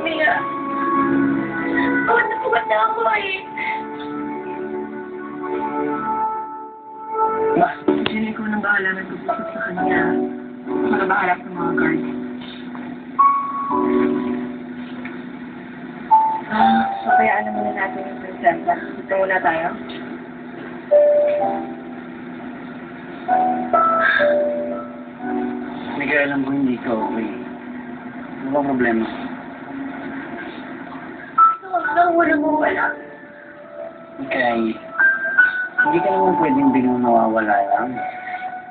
mamaya. Pagod na ako eh. Ma, sino ko nang bahala nagpupusot sa kanya? Ako na bahala sa mga guards. So kaya ano muna natin yung prinsesa? Dito muna tayo? Hindi ka alam ko hindi ka okay. Ano bang problema? Huwag mo na mawala. Okay. Hindi ka naman pwedeng biglang nawawala lang.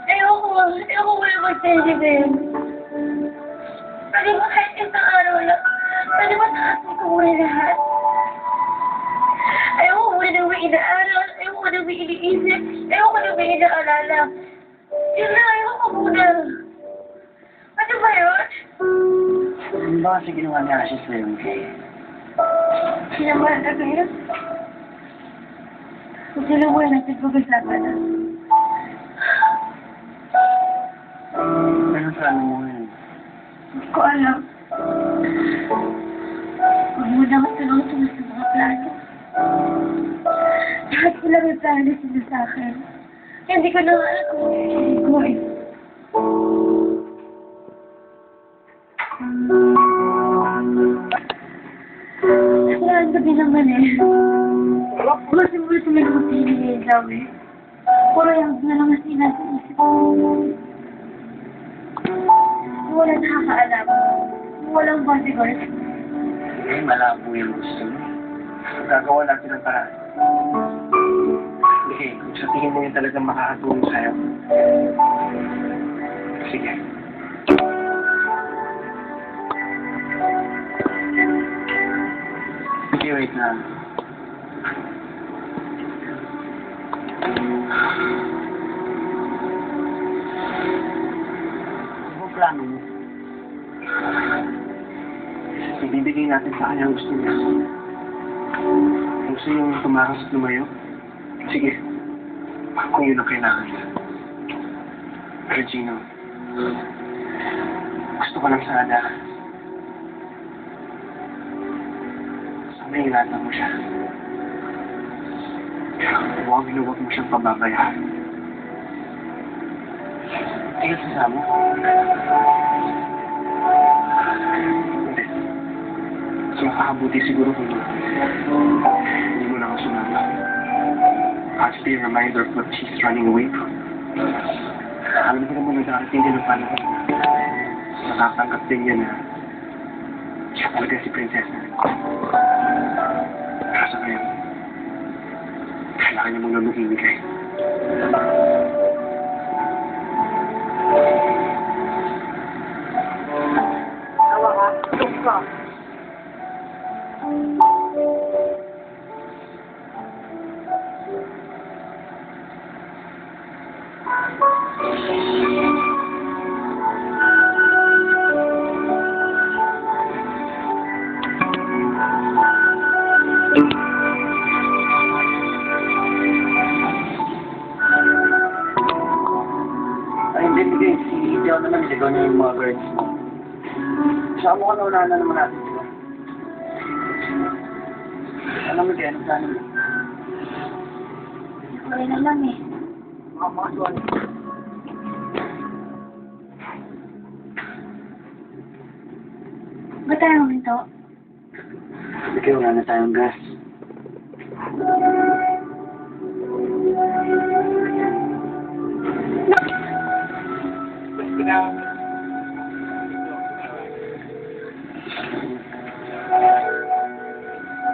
Ayoko muna mag-television. Pwede ba kahit isang araw lang? Pwede ba tahasin ko muna lahat? Ayoko muna na may inaaral. Ayoko na may iniisip. Ayoko na may inaalala. Yun na, ayoko muna. Ano ba yun? Ano ba kasi ginawa ni Ashes sa'yo, okay? Sinamahan ka ngayon? Kung sila mo natin pag-usapan na. Ano sa ano mo yun? Hindi ko alam. Huwag mo na matulong sa mga plano. Lahat sila may plano sila sa akin. Hindi ko na alam kung hindi ko eh. Kailangan gabi naman eh. Kasi mo tumulong ni Ilaw eh. Puro yung na lang kasi nasa isip ko. Wala nakakaalam. Walang bodyguard. Eh, malabo yung gusto mo. Gagawa natin ng paraan. Okay, kung sa tingin mo yun talagang makakatulong sa'yo. Sige. Okay, wait na. Ano plano mo? Ibibigay natin sa kanya ang gusto niya. Gusto niyong tumakas at lumayo? Sige. Kung yun ang kailangan niya. Pero Gino, gusto ko lang sana ingatan mo siya. Huwag mo siyang pababayaan. Tingnan sa mo. Hindi. Mas makakabuti siguro kung hindi mo na ako sumama. I'll be a reminder of what she's running away from. Alam ko naman na darating din ang panahon. Nakatanggap din niya na siya talaga si Prinsesa. Kaso ngayon, kailangan niya muna lumimigay. Tawa ka? Tuk ka? Hindi. Si Itiaw naman, niligaw niya yung mga birds mo. Saka mo ka naunahan na naman natin sila. Alam mo din, anong plano mo? Wala na lang eh. Mga suwan. Ba't tayo huminto? Sige, wala na tayong gas.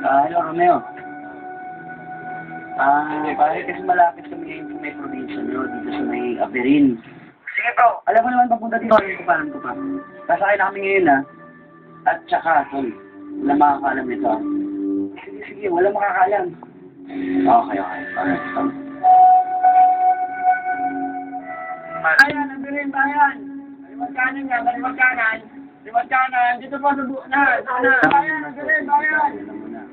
Hello, Romeo. Pare, kasi malapit kami ngayon sa may probinsya nyo, dito sa may Aperin. Sige, bro. Alam mo naman, papunta dito, alam ko pa. Sasakay na kami ngayon, ha? At saka, tol, wala makakaalam nito, ha? Sige, wala makakaalam. Okay. Alright, stop. Bayan, Aperin, bayan! Baliwag kanan nga, baliwag kanan! Baliwag kanan! Dito po sa buo na! Bayan, Aperin, bayan! Alam mo na.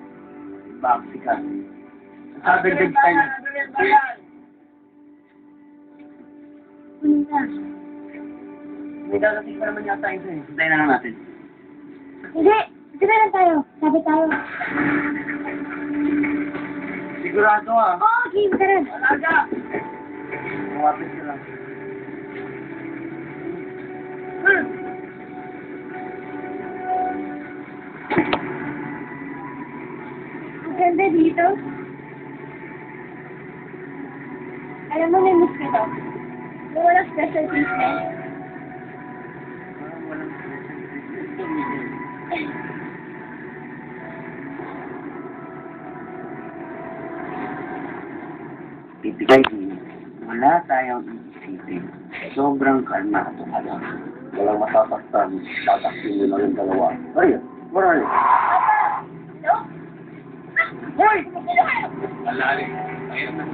Baksi ka. Sabig-big time. Aperin, bayan! Ano na? May darating pa naman yata yun sa'yo. Sundayin na lang natin. Hindi! Sige na tayo. Sabi tayo. Sigurado ah. Oo, game ka rin. Alaga! Kumapit sila. Ang ganda dito. Alam mo, may mosquito. Yung walang special treatment. Bibigay din, wala tayong iisipin. Sobrang kalmado ka lang. Walang masasaktan, tataksin mo lang yung dalawa. Ayun, wala rin. No? Hoy! Ano? Wala rin. Ayaw na